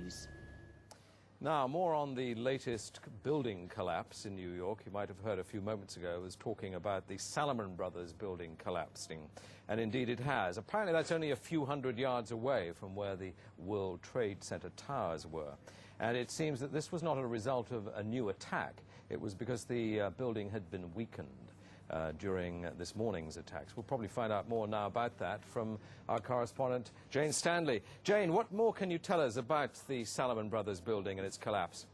News. Now, more on the latest building collapse in New York. You might have heard a few moments ago, I was talking about the Salomon Brothers building collapsing. And indeed it has. Apparently that's only a few hundred yards away from where the World Trade Center towers were. And it seems that this was not a result of a new attack. It was because the building had been weakened during this morning's attacks. We'll probably find out more now about that from our correspondent, Jane Stanley. Jane, what more can you tell us about the Salomon Brothers building and its collapse?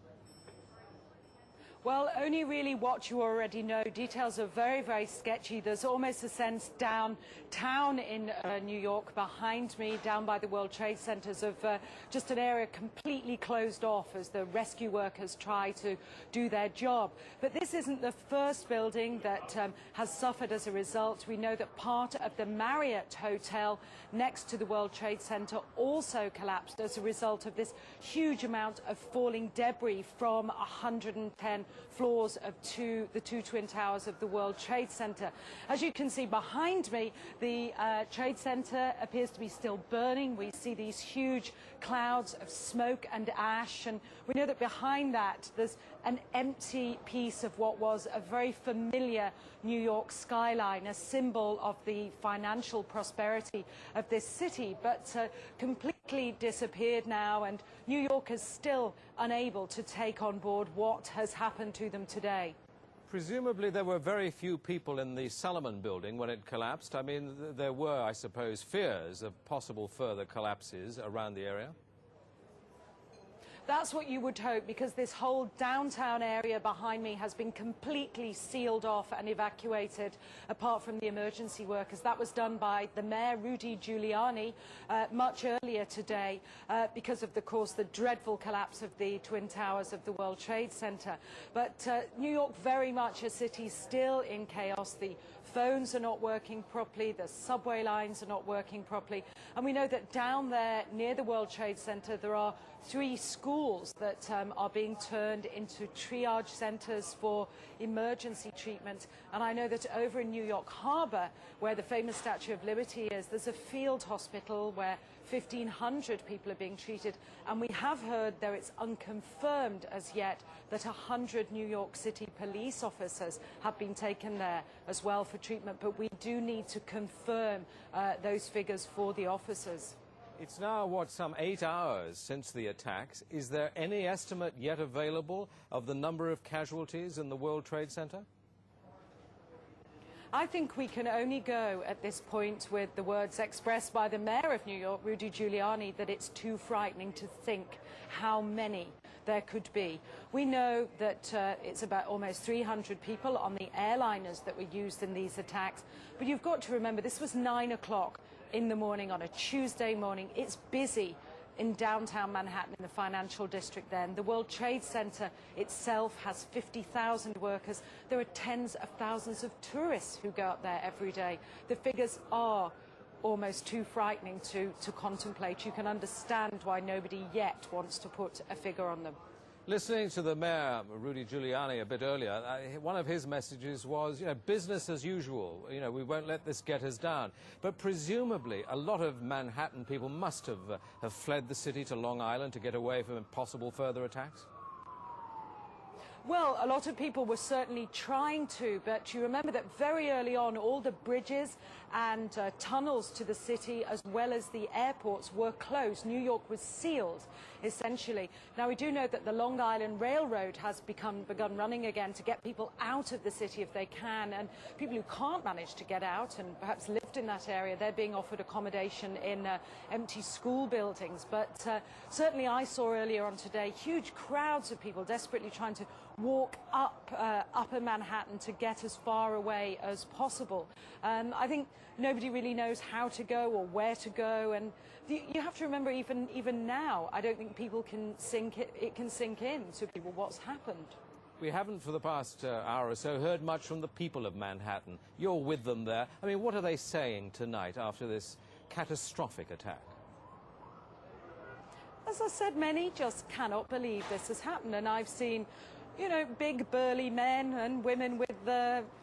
Well, only really what you already know. Details are very, very sketchy. There's almost a sense downtown in New York behind me, down by the World Trade Centers, of just an area completely closed off as the rescue workers try to do their job. But this isn't the first building that has suffered as a result. We know that part of the Marriott Hotel next to the World Trade Center also collapsed as a result of this huge amount of falling debris from 110 floors of the two twin towers of the World Trade Center. As you can see behind me, the Trade Center appears to be still burning. We see these huge clouds of smoke and ash, and we know that behind that there's an empty piece of what was a very familiar New York skyline, a symbol of the financial prosperity of this city, but completely disappeared now, and New York is still unable to take on board what has happened to them today. Presumably there were very few people in the Salomon building when it collapsed. I mean, there were, I suppose, fears of possible further collapses around the area. That's what you would hope, because this whole downtown area behind me has been completely sealed off and evacuated, apart from the emergency workers. That was done by the mayor, Rudy Giuliani, much earlier today because of, course, the dreadful collapse of the Twin Towers of the World Trade Center. But New York, very much a city still in chaos. The phones are not working properly, the subway lines are not working properly, and we know that down there near the World Trade Center there are 3 schools that are being turned into triage centers for emergency treatment. And I know that over in New York Harbor, where the famous Statue of Liberty is, there's a field hospital where 1,500 people are being treated, and we have heard, though it's unconfirmed as yet, that 100 New York City police officers have been taken there as well for treatment, but we do need to confirm those figures for the officers. It's now, what, some 8 hours since the attacks. Is there any estimate yet available of the number of casualties in the World Trade Center? I think we can only go at this point with the words expressed by the mayor of New York, Rudy Giuliani, that it's too frightening to think how many there could be. We know that it's about almost 300 people on the airliners that were used in these attacks. But you've got to remember, this was 9 o'clock in the morning on a Tuesday morning. It's busy in downtown Manhattan, in the financial district then. The World Trade Center itself has 50,000 workers. There are tens of thousands of tourists who go up there every day. The figures are almost too frightening to contemplate. You can understand why nobody yet wants to put a figure on them. Listening to the mayor, Rudy Giuliani, a bit earlier, one of his messages was, business as usual. We won't let this get us down. But presumably, a lot of Manhattan people must have fled the city to Long Island to get away from possible further attacks. Well, a lot of people were certainly trying to, but you remember that very early on, all the bridges and tunnels to the city, as well as the airports, were closed. New York was sealed, essentially. Now, we do know that the Long Island Railroad has begun running again to get people out of the city if they can, and people who can't manage to get out and perhaps lived in that area, they're being offered accommodation in empty school buildings. But certainly I saw earlier on today huge crowds of people desperately trying to walk up upper Manhattan to get as far away as possible. I think nobody really knows how to go or where to go, and you have to remember, even now, I don't think people can sink in to people what's happened. We haven't for the past hour or so heard much from the people of Manhattan. You're with them there. I mean, what are they saying tonight after this catastrophic attack? As I said, many just cannot believe this has happened, and I've seen you know, big burly men and women with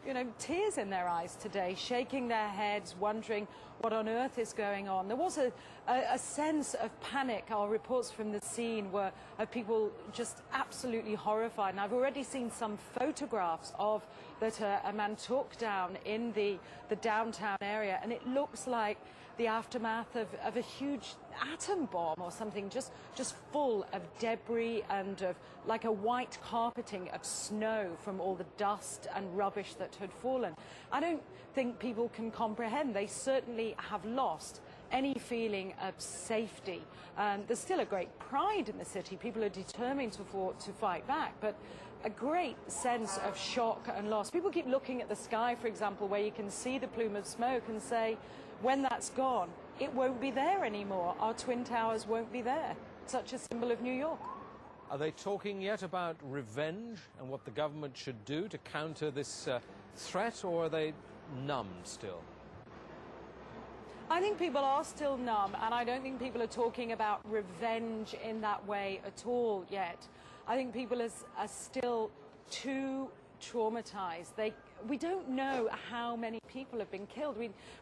you know, tears in their eyes today, shaking their heads, wondering what on earth is going on. There was a sense of panic. Our reports from the scene were of people just absolutely horrified. And I've already seen some photographs of that a man took down in the downtown area, and it looks like the aftermath of a huge atom bomb or something, just full of debris and of like a white carpeting of snow from all the dust and rubbish that had fallen. I don't think people can comprehend. They certainly have lost any feeling of safety. There's still a great pride in the city. People are determined to fight back, but a great sense of shock and loss. People keep looking at the sky, for example, where you can see the plume of smoke and say, when that's gone, it won't be there anymore. Our Twin Towers won't be there. Such a symbol of New York. Are they talking yet about revenge and what the government should do to counter this threat, or are they numb still? I think people are still numb, and I don't think people are talking about revenge in that way at all yet. I think people are still too traumatized. We don't know how many people have been killed.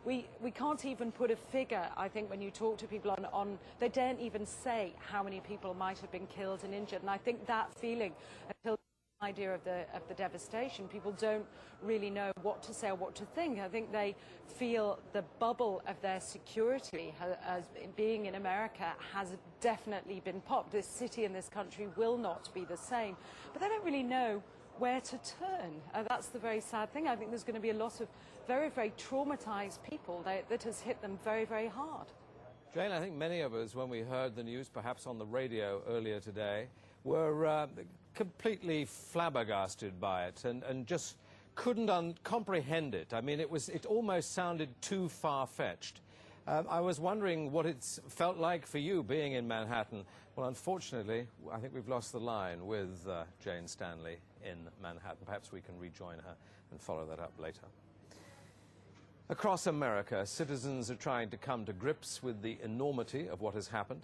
We can't even put a figure. I think when you talk to people on they daren't even say how many people might have been killed and injured. And I think that feeling, until the idea of the devastation, people don't really know what to say or what to think. I think they feel the bubble of their security as being in America has definitely been popped. This city and this country will not be the same. But they don't really know where to turn. That's the very sad thing. I think there's going to be a lot of very, very traumatized people that has hit them very, very hard. Jane, I think many of us, when we heard the news, perhaps on the radio earlier today, were completely flabbergasted by it and just couldn't comprehend it. I mean, it almost sounded too far-fetched. I was wondering what it's felt like for you being in Manhattan. Well, unfortunately, I think we've lost the line with Jane Stanley in Manhattan. Perhaps we can rejoin her and follow that up later. Across America, citizens are trying to come to grips with the enormity of what has happened.